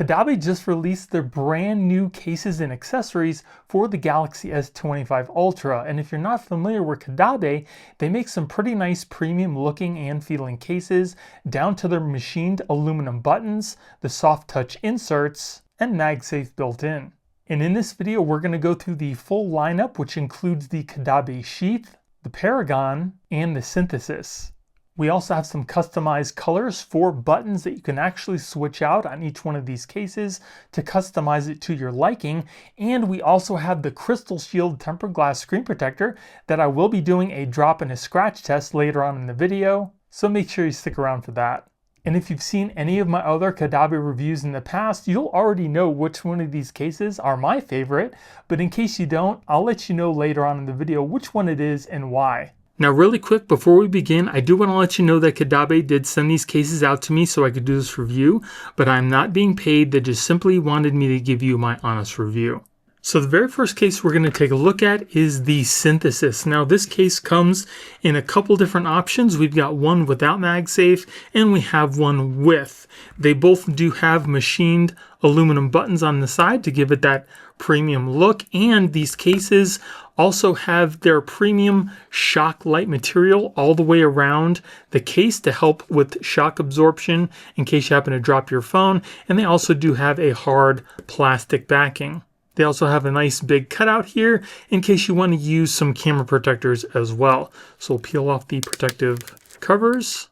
Caudabe just released their brand new cases and accessories for the Galaxy S25 Ultra. And if you're not familiar with Caudabe, they make some pretty nice premium looking and feeling cases, down to their machined aluminum buttons, the soft touch inserts, and MagSafe built in. And in this video, we're going to go through the full lineup, which includes the Caudabe Sheath, the Paragon, and the Synthesis. We also have some customized colors for buttons that you can actually switch out on each one of these cases to customize it to your liking. And we also have the Crystal Shield tempered glass screen protector that I will be doing a drop and a scratch test later on in the video. So make sure you stick around for that. And if you've seen any of my other Caudabe reviews in the past, you'll already know which one of these cases are my favorite. But in case you don't, I'll let you know later on in the video which one it is and why. Now really quick, before we begin, I do want to let you know that Caudabe did send these cases out to me so I could do this review, but I'm not being paid. They just simply wanted me to give you my honest review. So the very first case we're going to take a look at is the Synthesis. Now this case comes in a couple different options. We've got one without MagSafe and we have one with. They both do have machined aluminum buttons on the side to give it that premium look, and these cases also have their premium shock light material all the way around the case to help with shock absorption in case you happen to drop your phone, and they also do have a hard plastic backing. They also have a nice big cutout here in case you want to use some camera protectors as well. So we'll peel off the protective covers.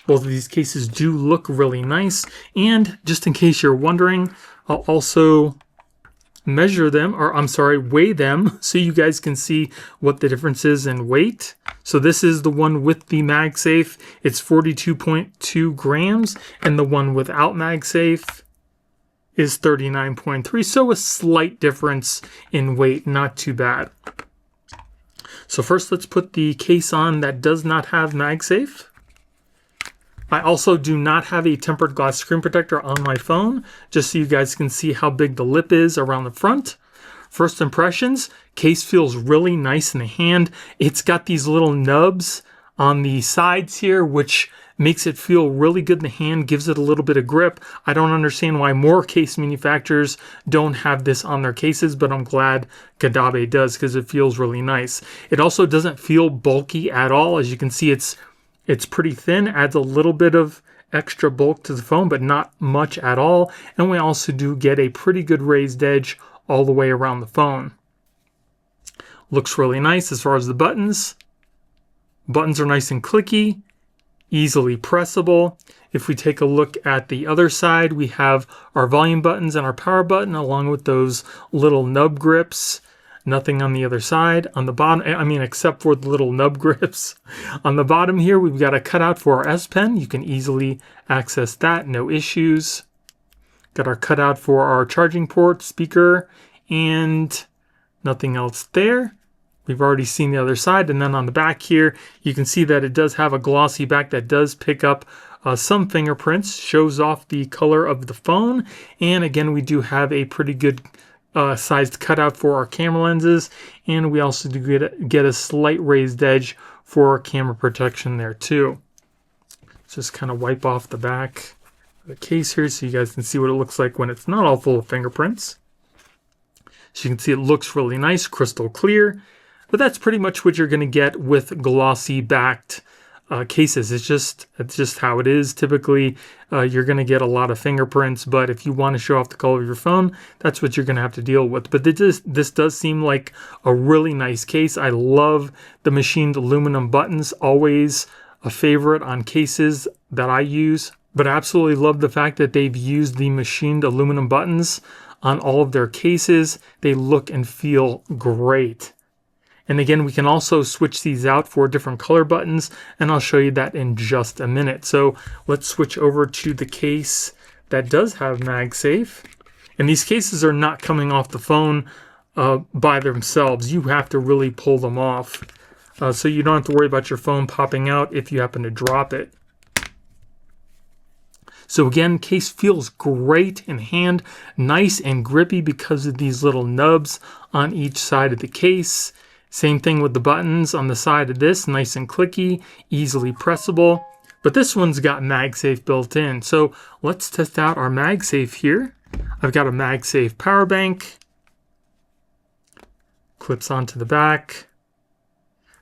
Both of these cases do look really nice, and just in case you're wondering, I'll also measure them, or I'm sorry, weigh them so you guys can see what the difference is in weight. So this is the one with the MagSafe. It's 42.2 grams, and the one without MagSafe is 39.3. So a slight difference in weight, not too bad. So first let's put the case on that does not have MagSafe. I also do not have a tempered glass screen protector on my phone, just so you guys can see how big the lip is around the front. First impressions, case feels really nice in the hand. It's got these little nubs on the sides here, which makes it feel really good in the hand, gives it a little bit of grip. I don't understand why more case manufacturers don't have this on their cases, but I'm glad Caudabe does because it feels really nice. It also doesn't feel bulky at all. As you can see, it's pretty thin, adds a little bit of extra bulk to the phone, but not much at all. And we also do get a pretty good raised edge all the way around the phone. Looks really nice as far as the buttons. Buttons are nice and clicky, easily pressable. If we take a look at the other side, we have our volume buttons and our power button along with those little nub grips. Nothing on the other side. On the bottom, I mean, except for the little nub grips. On the bottom here, we've got a cutout for our S Pen. You can easily access that, no issues. Got our cutout for our charging port, speaker, and nothing else there. We've already seen the other side. And then on the back here, you can see that it does have a glossy back that does pick up some fingerprints, shows off the color of the phone. And again, we do have a pretty good sized cutout for our camera lenses, and we also do get a slight raised edge for our camera protection there too. Just kind of wipe off the back of the case here so you guys can see what it looks like when it's not all full of fingerprints. So you can see it looks really nice, crystal clear, but that's pretty much what you're going to get with glossy backed cases. It's just how it is. Typically, you're going to get a lot of fingerprints, but if you want to show off the color of your phone, that's what you're going to have to deal with. But this does seem like a really nice case. I love the machined aluminum buttons, always a favorite on cases that I use, but I absolutely love the fact that they've used the machined aluminum buttons on all of their cases. They look and feel great. And again, we can also switch these out for different color buttons, and I'll show you that in just a minute. So let's switch over to the case that does have MagSafe. And these cases are not coming off the phone by themselves. You have to really pull them off. So you don't have to worry about your phone popping out if you happen to drop it. So again, case feels great in hand, nice and grippy because of these little nubs on each side of the case. Same thing with the buttons on the side of this, nice and clicky, easily pressable. but this one's got MagSafe built in. So let's test out our MagSafe here. I've got a MagSafe power bank. Clips onto the back.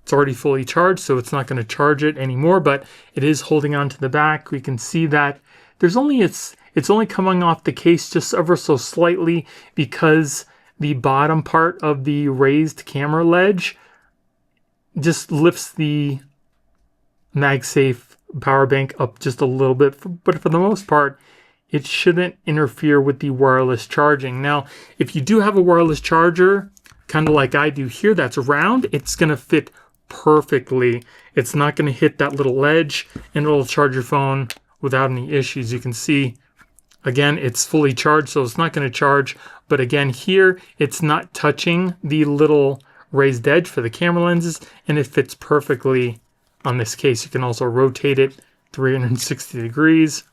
It's already fully charged, so it's not going to charge it anymore, but it is holding onto the back. We can see that there's only it's only coming off the case just ever so slightly because the bottom part of the raised camera ledge just lifts the MagSafe power bank up just a little bit, but for the most part, it shouldn't interfere with the wireless charging. Now, if you do have a wireless charger, kind of like I do here, that's round, it's going to fit perfectly. It's not going to hit that little ledge, and it'll charge your phone without any issues. You can see, again, it's fully charged, so it's not going to charge. But again, here, it's not touching the little raised edge for the camera lenses, and it fits perfectly on this case. You can also rotate it 360 degrees.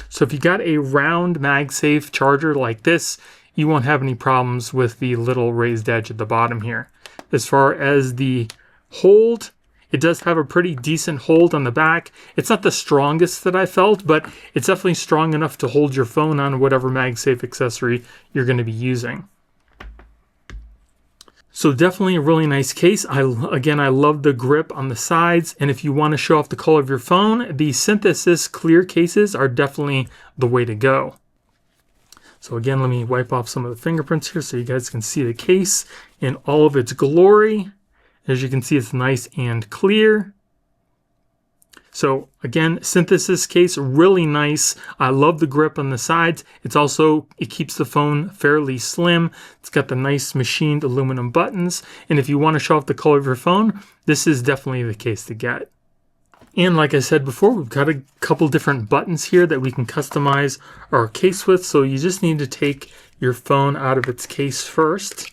So if you got a round MagSafe charger like this, you won't have any problems with the little raised edge at the bottom here. As far as the hold, it does have a pretty decent hold on the back. It's not the strongest that I felt, but it's definitely strong enough to hold your phone on whatever MagSafe accessory you're going to be using. So definitely a really nice case. I love the grip on the sides, and if you want to show off the color of your phone, the Synthesis clear cases are definitely the way to go. So again, let me wipe off some of the fingerprints here so you guys can see the case in all of its glory. As you can see, it's nice and clear. So again, Synthesis case, really nice. I love the grip on the sides. It keeps the phone fairly slim. It's got the nice machined aluminum buttons. And if you want to show off the color of your phone, this is definitely the case to get. And like I said before, we've got a couple different buttons here that we can customize our case with. So you just need to take your phone out of its case first.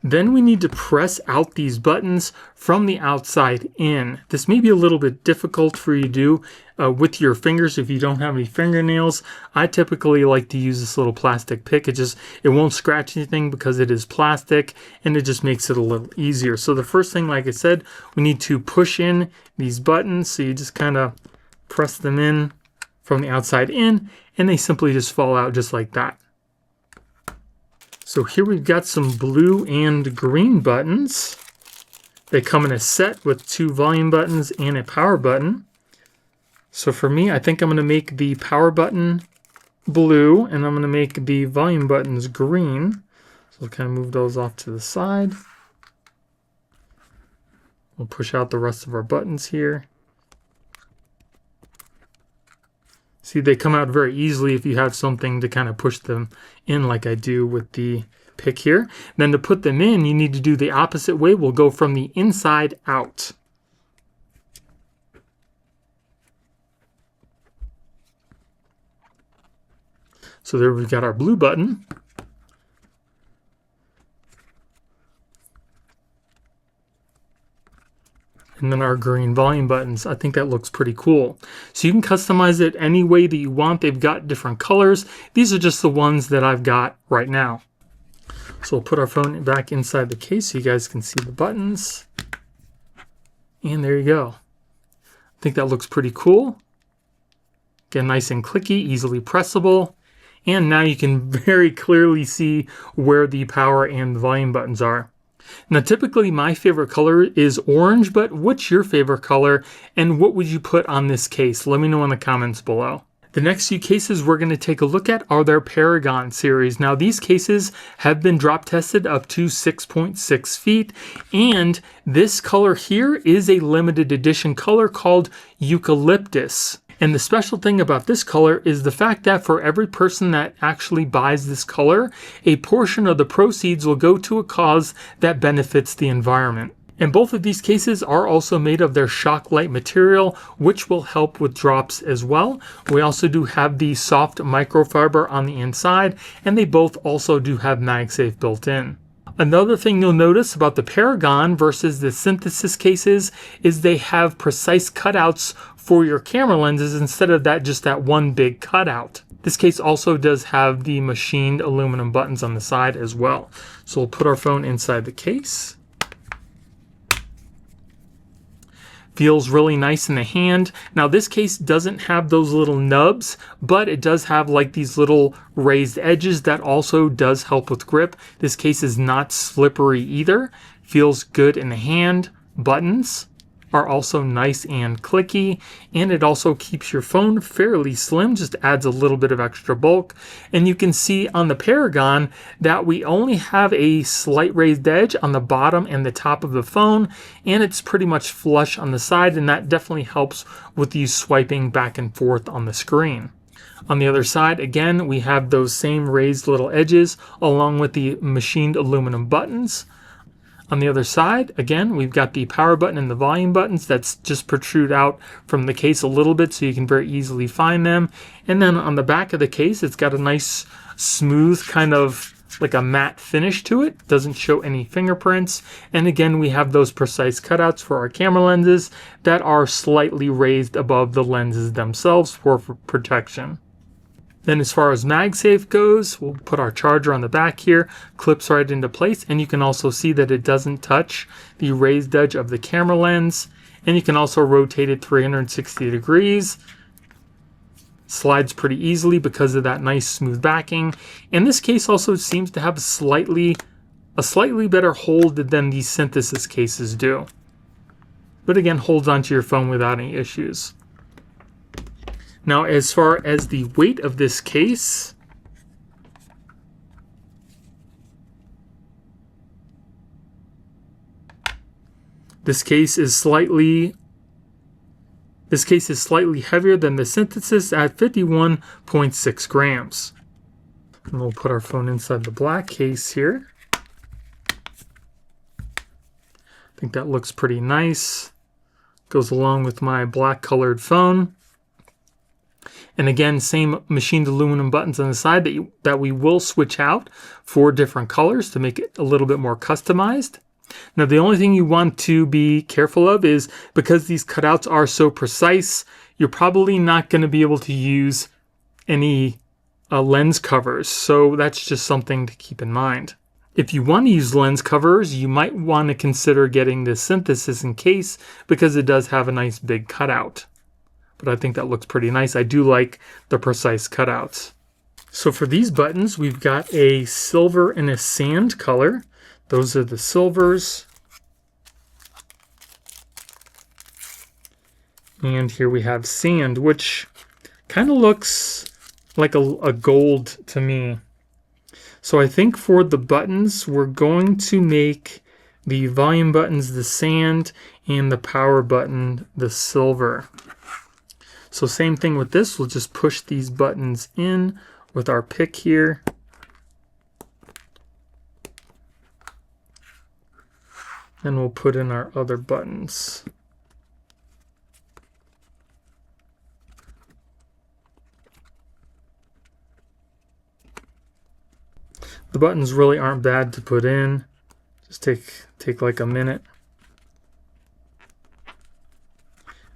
Then we need to press out these buttons from the outside in. This may be a little bit difficult for you to do with your fingers if you don't have any fingernails. I typically like to use this little plastic pick. It won't scratch anything because it is plastic, and it just makes it a little easier. So the first thing, like I said, we need to push in these buttons. So you just kind of press them in from the outside in, and they simply just fall out just like that. So here we've got some blue and green buttons. They come in a set with 2 volume buttons and a power button. So for me, I think I'm going to make the power button blue, and I'm going to make the volume buttons green. So we'll kind of move those off to the side. We'll push out the rest of our buttons here. See, they come out very easily if you have something to kind of push them in like I do with the pick here. Then to put them in, you need to do the opposite way. We'll go from the inside out. So there we've got our blue button. And then our green volume buttons. I think that looks pretty cool. So you can customize it any way that you want. They've got different colors. These are just the ones that I've got right now. So we'll put our phone back inside the case so you guys can see the buttons. And there you go. I think that looks pretty cool. Again, nice and clicky, easily pressable. And now you can very clearly see where the power and the volume buttons are. Now, typically my favorite color is orange, but what's your favorite color and what would you put on this case? Let me know in the comments below. The next few cases we're going to take a look at are their Paragon series. Now, these cases have been drop tested up to 6.6 feet, and this color here is a limited edition color called Eucalyptus. And the special thing about this color is the fact that for every person that actually buys this color, a portion of the proceeds will go to a cause that benefits the environment. And both of these cases are also made of their Shocklight material, which will help with drops as well. We also do have the soft microfiber on the inside, and they both also do have MagSafe built in. Another thing you'll notice about the Paragon versus the Synthesis cases is they have precise cutouts for your camera lenses instead of just that one big cutout. This case also does have the machined aluminum buttons on the side as well. So we'll put our phone inside the case. Feels really nice in the hand. Now this case doesn't have those little nubs, but it does have like these little raised edges that also does help with grip. This case is not slippery either. Feels good in the hand. Buttons are also nice and clicky, and it also keeps your phone fairly slim, just adds a little bit of extra bulk. And you can see on the Paragon that we only have a slight raised edge on the bottom and the top of the phone, and it's pretty much flush on the side, and that definitely helps with you swiping back and forth on the screen. On the other side, again, we have those same raised little edges along with the machined aluminum buttons. On the other side, again, we've got the power button and the volume buttons that's just protrude out from the case a little bit so you can very easily find them. And then on the back of the case, it's got a nice smooth kind of like a matte finish to it. Doesn't show any fingerprints. And again, we have those precise cutouts for our camera lenses that are slightly raised above the lenses themselves for protection. Then as far as MagSafe goes, we'll put our charger on the back here, clips right into place, and you can also see that it doesn't touch the raised edge of the camera lens. And you can also rotate it 360 degrees. Slides pretty easily because of that nice smooth backing. And this case also seems to have a slightly better hold than these Synthesis cases do. But again, holds onto your phone without any issues. Now, as far as the weight of this case, this case is slightly heavier than the Synthesis at 51.6 grams. And we'll put our phone inside the black case here. I think that looks pretty nice. Goes along with my black colored phone. And again, same machined aluminum buttons on the side that we will switch out for different colors to make it a little bit more customized. Now, the only thing you want to be careful of is because these cutouts are so precise, you're probably not going to be able to use any lens covers. So that's just something to keep in mind. If you want to use lens covers, you might want to consider getting the Synthesis in case because it does have a nice big cutout. But I think that looks pretty nice. I do like the precise cutouts. So for these buttons, we've got a silver and a sand color. Those are the silvers. And here we have sand, which kind of looks like a gold to me. So I think for the buttons, we're going to make the volume buttons the sand and the power button the silver. So same thing with this, we'll just push these buttons in with our pick here. And we'll put in our other buttons. The buttons really aren't bad to put in. Just take like a minute.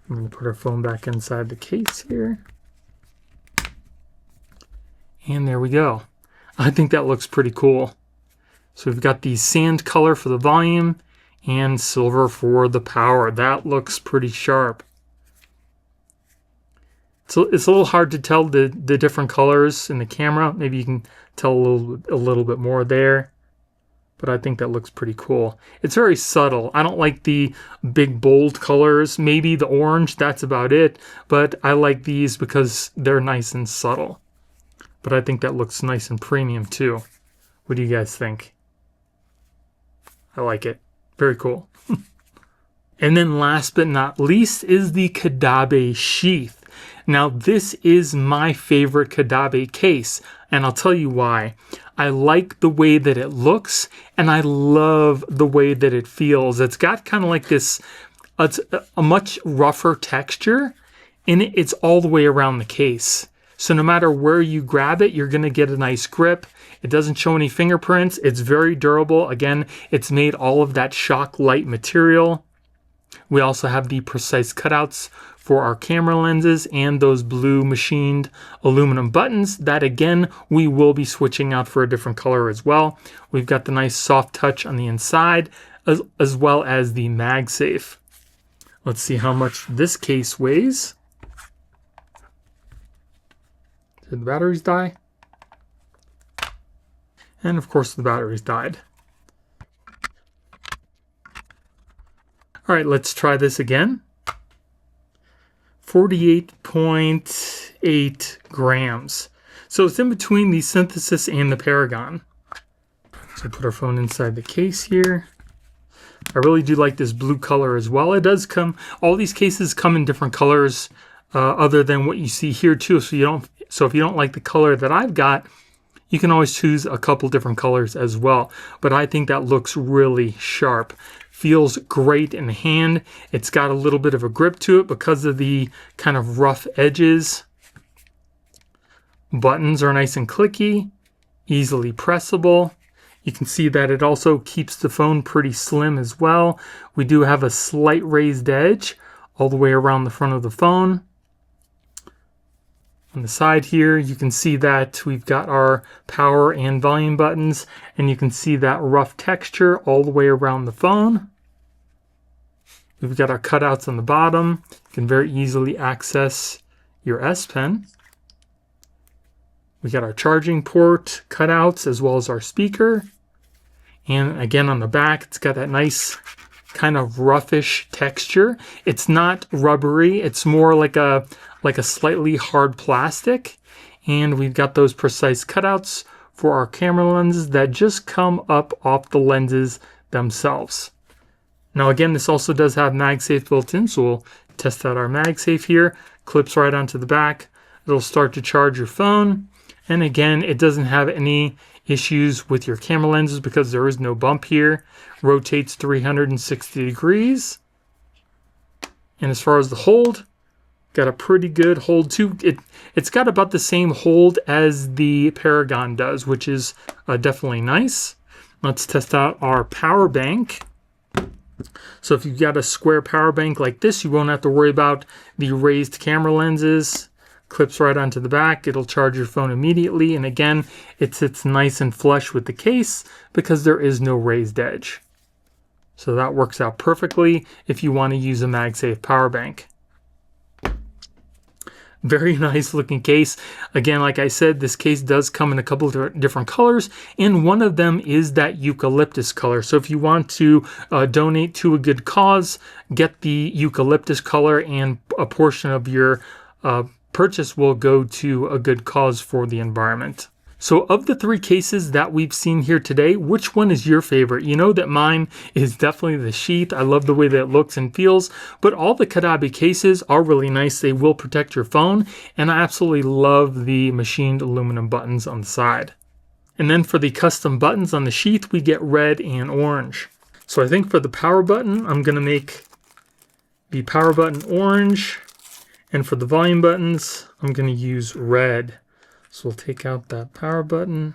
I'm going to put our phone back inside the case here. And there we go. I think that looks pretty cool. So we've got the sand color for the volume and silver for the power. That looks pretty sharp. So it's a little hard to tell the different colors in the camera. Maybe you can tell a little bit more there. But I think that looks pretty cool. It's very subtle. I don't like the big bold colors. Maybe the orange, that's about it. But I like these because they're nice and subtle. But I think that looks nice and premium too. What do you guys think? I like it. Very cool. And then last but not least is the Caudabe Sheath. Now this is my favorite Caudabe case, and I'll tell you why. I like the way that it looks, and I love the way that it feels. It's got kind of like this, it's a much rougher texture, and it's all the way around the case. So no matter where you grab it, you're going to get a nice grip. It doesn't show any fingerprints. It's very durable. Again, it's made all of that shock light material. We also have the precise cutouts for our camera lenses and those blue machined aluminum buttons that, again, we will be switching out for a different color as well. We've got the nice soft touch on the inside as well as the MagSafe. Let's see how much this case weighs. Did the batteries die? And of course the batteries died. All right, let's try this again. 48.8 grams. So it's in between the Synthesis and the Paragon. So put our phone inside the case here. I really do like this blue color as well. It does come, all these cases come in different colors other than what you see here too. So if you don't like the color that I've got, you can always choose a couple different colors as well. But I think that looks really sharp. Feels great in the hand. It's got a little bit of a grip to it because of the kind of rough edges. Buttons are nice and clicky, easily pressable. You can see that it also keeps the phone pretty slim as well. We do have a slight raised edge all the way around the front of the phone. On the side here, you can see that we've got our power and volume buttons, and you can see that rough texture all the way around the phone. We've got our cutouts on the bottom. You can very easily access your S Pen. We got our charging port cutouts as well as our speaker. And again, on the back, it's got that nice kind of roughish texture. It's not rubbery. It's more like a slightly hard plastic. And we've got those precise cutouts for our camera lenses that just come up off the lenses themselves. Now again, this also does have MagSafe built in, so we'll test out our MagSafe here. Clips right onto the back. It'll start to charge your phone. And again, it doesn't have any issues with your camera lenses because there is no bump here. Rotates 360 degrees. And as far as the hold, got a pretty good hold too. It's got about the same hold as the Paragon does, which is definitely nice. Let's test out our power bank. So if you've got a square power bank like this, you won't have to worry about the raised camera lenses. Clips right onto the back. It'll charge your phone immediately. And again, it sits nice and flush with the case because there is no raised edge. So that works out perfectly if you want to use a MagSafe power bank. Very nice looking case. Again, like I said, this case does come in a couple of different colors, and one of them is that eucalyptus color. So if you want to donate to a good cause, get the eucalyptus color, and a portion of your purchase will go to a good cause for the environment. So of the three cases that we've seen here today, which one is your favorite? You know that mine is definitely the Sheath. I love the way that it looks and feels, but all the Caudabe cases are really nice. They will protect your phone, and I absolutely love the machined aluminum buttons on the side. And then for the custom buttons on the Sheath, we get red and orange. So I think for the power button, I'm gonna make the power button orange, and for the volume buttons, I'm gonna use red. So we'll take out that power button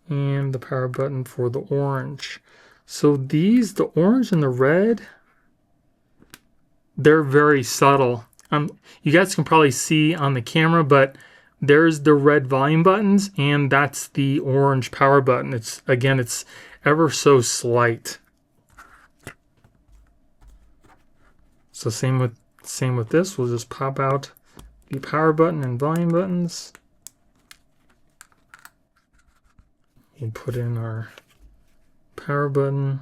and the power button for the orange. So these, the orange and the red, they're very subtle. You guys can probably see on the camera, but there's the red volume buttons and that's the orange power button. It's ever so slight. So same with this. We'll just pop out the power button and volume buttons. We'll put in our power button.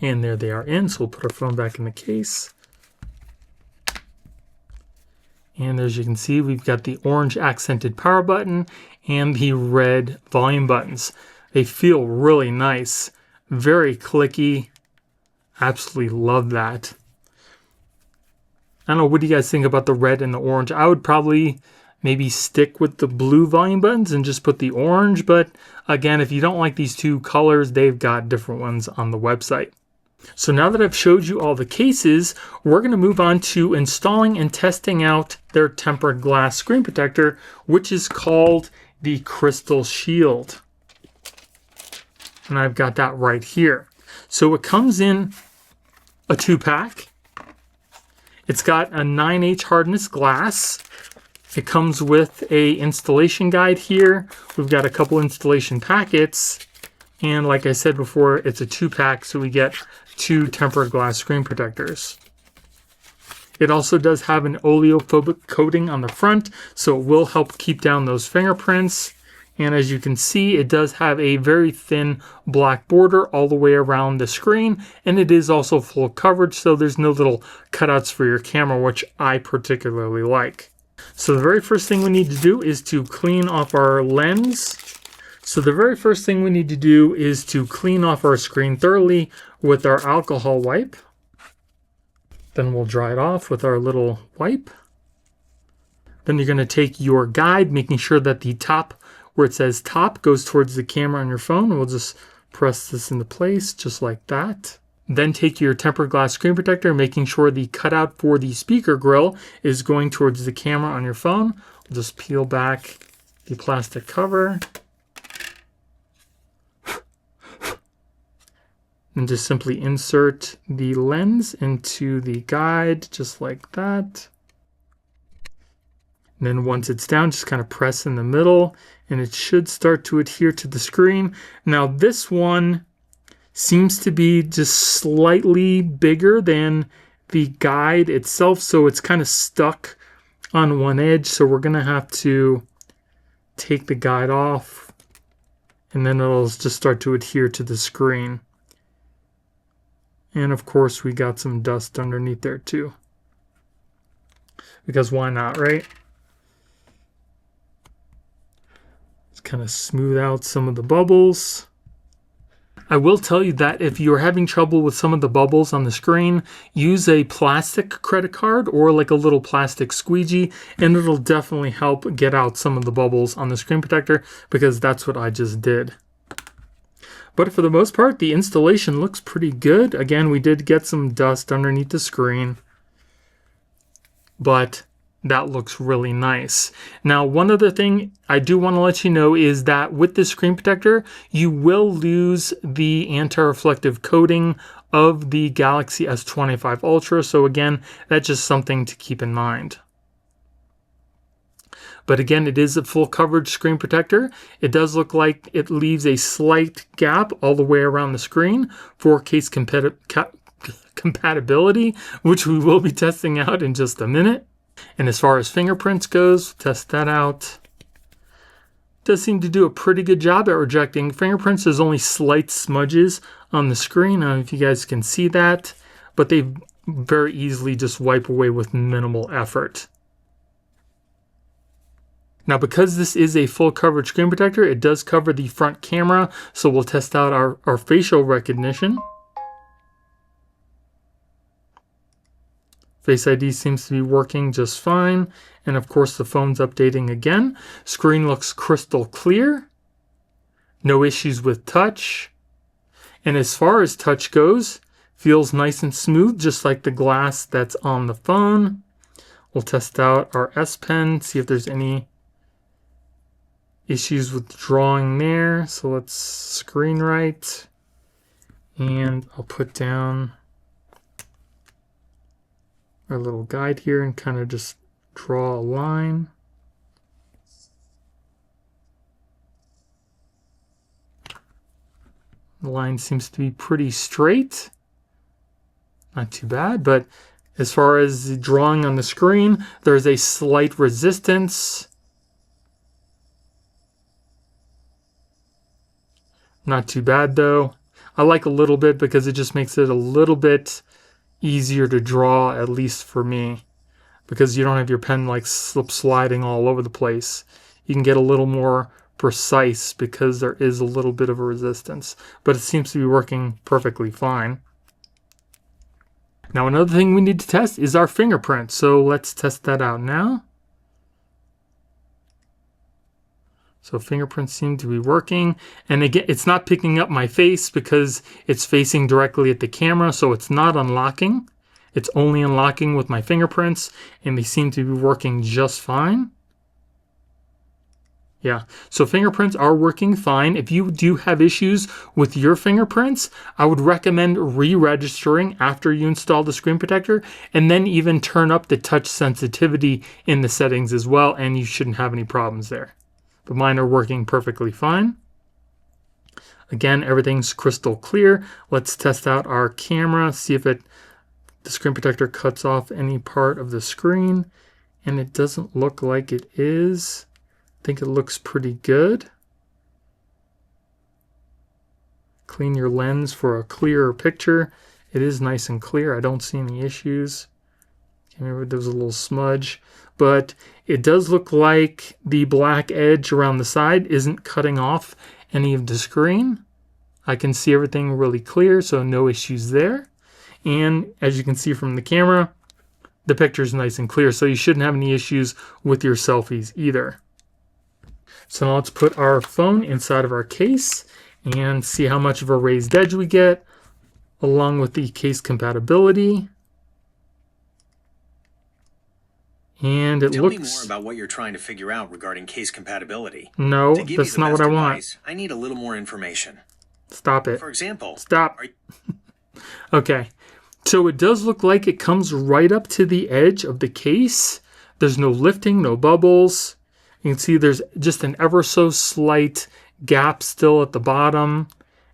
And there they are in, so we'll put our phone back in the case. And as you can see, we've got the orange accented power button and the red volume buttons. They feel really nice, very clicky. Absolutely love that. I don't know, what do you guys think about the red and the orange? I would probably maybe stick with the blue volume buttons and just put the orange, but again, if you don't like these two colors, they've got different ones on the website. So now that I've showed you all the cases, we're going to move on to installing and testing out their tempered glass screen protector, which is called the Crystal Shield. And I've got that right here. So it comes in a 2-pack. It's got a 9H hardness glass. It comes with a installation guide here. We've got a couple installation packets. And like I said before, it's a 2-pack, so we get 2 tempered glass screen protectors. It also does have an oleophobic coating on the front, so it will help keep down those fingerprints. And as you can see, it does have a very thin black border all the way around the screen, and it is also full coverage, so there's no little cutouts for your camera, which I particularly like. So the very first thing we need to do is to clean off our lens. So the very first thing we need to do is to clean off our screen thoroughly with our alcohol wipe. Then we'll dry it off with our little wipe. Then you're going to take your guide, making sure that the top, where it says top, goes towards the camera on your phone. We'll just press this into place just like that. Then take your tempered glass screen protector, making sure the cutout for the speaker grill is going towards the camera on your phone. We'll just peel back the plastic cover. And just simply insert the lens into the guide, just like that. And then once it's down, just kind of press in the middle, and it should start to adhere to the screen. Now this one seems to be just slightly bigger than the guide itself, so it's kind of stuck on one edge. So we're gonna have to take the guide off, and then it'll just start to adhere to the screen. And of course, we got some dust underneath there too. Because why not, right? Let's kind of smooth out some of the bubbles. I will tell you that if you're having trouble with some of the bubbles on the screen, use a plastic credit card or like a little plastic squeegee, and it'll definitely help get out some of the bubbles on the screen protector, because that's what I just did. But for the most part, the installation looks pretty good. Again, we did get some dust underneath the screen, but that looks really nice. Now, one other thing I do want to let you know is that with this screen protector, you will lose the anti-reflective coating of the Galaxy S25 Ultra. So again, that's just something to keep in mind. But again, it is a full coverage screen protector. It does look like it leaves a slight gap all the way around the screen for case compatibility, which we will be testing out in just a minute. And as far as fingerprints goes, test that out. It does seem to do a pretty good job at rejecting fingerprints. There's only slight smudges on the screen. I don't know if you guys can see that, but they very easily just wipe away with minimal effort. Now, because this is a full coverage screen protector, it does cover the front camera, so we'll test out our facial recognition. Face ID seems to be working just fine, and of course the phone's updating again. Screen looks crystal clear. No issues with touch. And as far as touch goes, feels nice and smooth, just like the glass that's on the phone. We'll test out our S Pen, see if there's any issues with drawing there. So let's screen write, and I'll put down our little guide here and kind of just draw a line. The line seems to be pretty straight. Not too bad, but as far as the drawing on the screen, there's a slight resistance. Not too bad though. I like a little bit because it just makes it a little bit easier to draw, at least for me, because you don't have your pen like sliding all over the place. You can get a little more precise because there is a little bit of a resistance, but it seems to be working perfectly fine. Now, another thing we need to test is our fingerprint, so let's test that out now. So fingerprints seem to be working. And again, it's not picking up my face because it's facing directly at the camera, so it's not unlocking. It's only unlocking with my fingerprints, and they seem to be working just fine. Yeah, so fingerprints are working fine. If you do have issues with your fingerprints, I would recommend re-registering after you install the screen protector, and then even turn up the touch sensitivity in the settings as well, and you shouldn't have any problems there. But mine are working perfectly fine. Again, everything's crystal clear. Let's test out our camera, see if the screen protector cuts off any part of the screen, and it doesn't look like it is. I think it looks pretty good. Clean your lens for a clearer picture. It is nice and clear. I don't see any issues. Maybe there was a little smudge, but it does look like the black edge around the side isn't cutting off any of the screen. I can see everything really clear, so no issues there. And as you can see from the camera, the picture is nice and clear, so you shouldn't have any issues with your selfies either. So now let's put our phone inside of our case and see how much of a raised edge we get, along with the case compatibility. And it looks... Tell me more about what you're trying to figure out regarding case compatibility. No, that's not what I want. I need a little more information. Stop it. For example... Stop. Okay, so it does look like it comes right up to the edge of the case. There's no lifting, no bubbles. You can see there's just an ever so slight gap still at the bottom,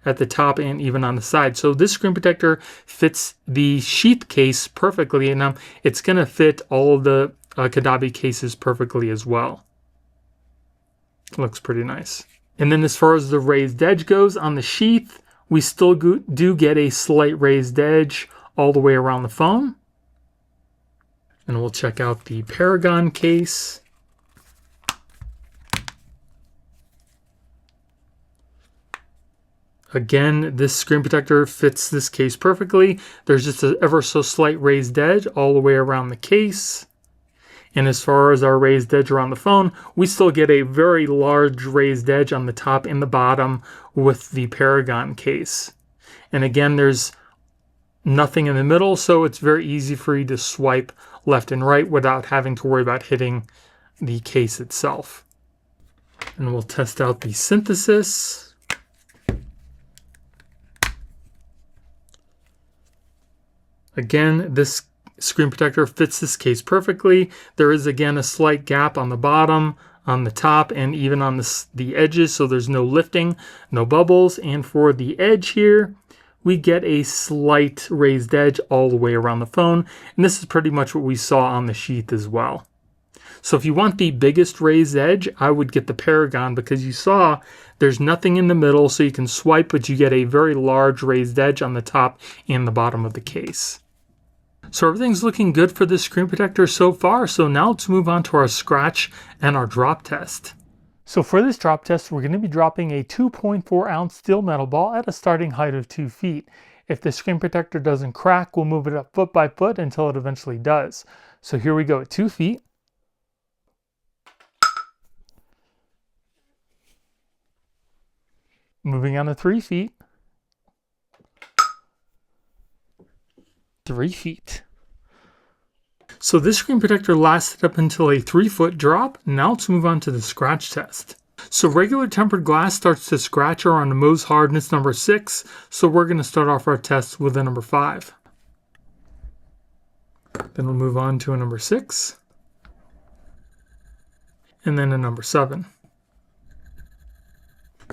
at the top, and even on the side. So this screen protector fits the sheath case perfectly, and it's going to fit all of the Caudabe cases perfectly as well. Looks pretty nice. And then as far as the raised edge goes on the sheath, we still do get a slight raised edge all the way around the phone. And we'll check out the Paragon case. Again, this screen protector fits this case perfectly. There's just an ever so slight raised edge all the way around the case. And as far as our raised edge around the phone, we still get a very large raised edge on the top and the bottom with the Paragon case. And again, there's nothing in the middle, so it's very easy for you to swipe left and right without having to worry about hitting the case itself. And we'll test out the Synthesis. Again, this screen protector fits this case perfectly. There is again a slight gap on the bottom, on the top, and even on the edges, so there's no lifting, no bubbles. And for the edge here, we get a slight raised edge all the way around the phone. And this is pretty much what we saw on the sheath as well. So if you want the biggest raised edge, I would get the Paragon, because you saw there's nothing in the middle, so you can swipe, but you get a very large raised edge on the top and the bottom of the case. So everything's looking good for this screen protector so far. So now let's move on to our scratch and our drop test. So for this drop test, we're going to be dropping a 2.4 ounce steel metal ball at a starting height of 2 feet. If the screen protector doesn't crack, we'll move it up foot by foot until it eventually does. So here we go at 2 feet. Moving on to 3 feet. 3 feet. So this screen protector lasted up until a 3-foot drop. Now let's move on to the scratch test. So regular tempered glass starts to scratch around a Mohs hardness number 6. So we're going to start off our test with a number 5. Then we'll move on to a number 6. And then a number 7.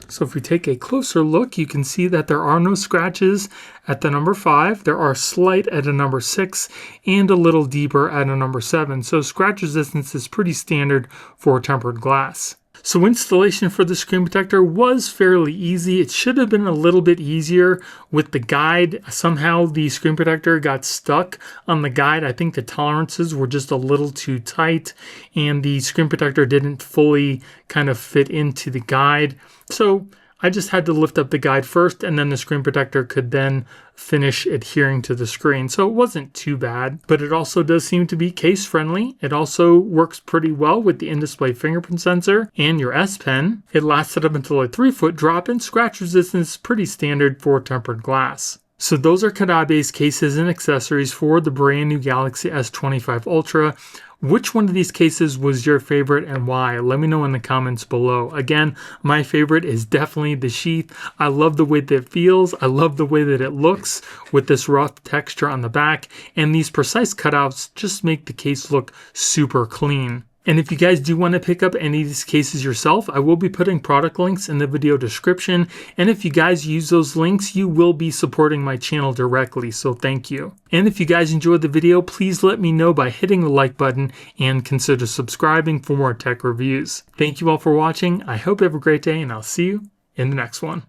So if we take a closer look, you can see that there are no scratches at the number 5. There are slight at a number 6 and a little deeper at a number 7. So scratch resistance is pretty standard for tempered glass. So installation for the screen protector was fairly easy. It should have been a little bit easier with the guide. Somehow the screen protector got stuck on the guide. I think the tolerances were just a little too tight and the screen protector didn't fully kind of fit into the guide. So I just had to lift up the guide first, and then the screen protector could then finish adhering to the screen. So it wasn't too bad, but it also does seem to be case friendly. It also works pretty well with the in-display fingerprint sensor and your S Pen. It lasted up until a 3-foot drop, and scratch resistance is pretty standard for tempered glass. So those are Caudabe's cases and accessories for the brand new Galaxy S25 Ultra. Which one of these cases was your favorite and why? Let me know in the comments below. Again, my favorite is definitely the Sheath. I love the way that it feels. I love the way that it looks with this rough texture on the back. And these precise cutouts just make the case look super clean. And if you guys do want to pick up any of these cases yourself, I will be putting product links in the video description. And if you guys use those links, you will be supporting my channel directly, so thank you. And if you guys enjoyed the video, please let me know by hitting the like button and consider subscribing for more tech reviews. Thank you all for watching. I hope you have a great day, and I'll see you in the next one.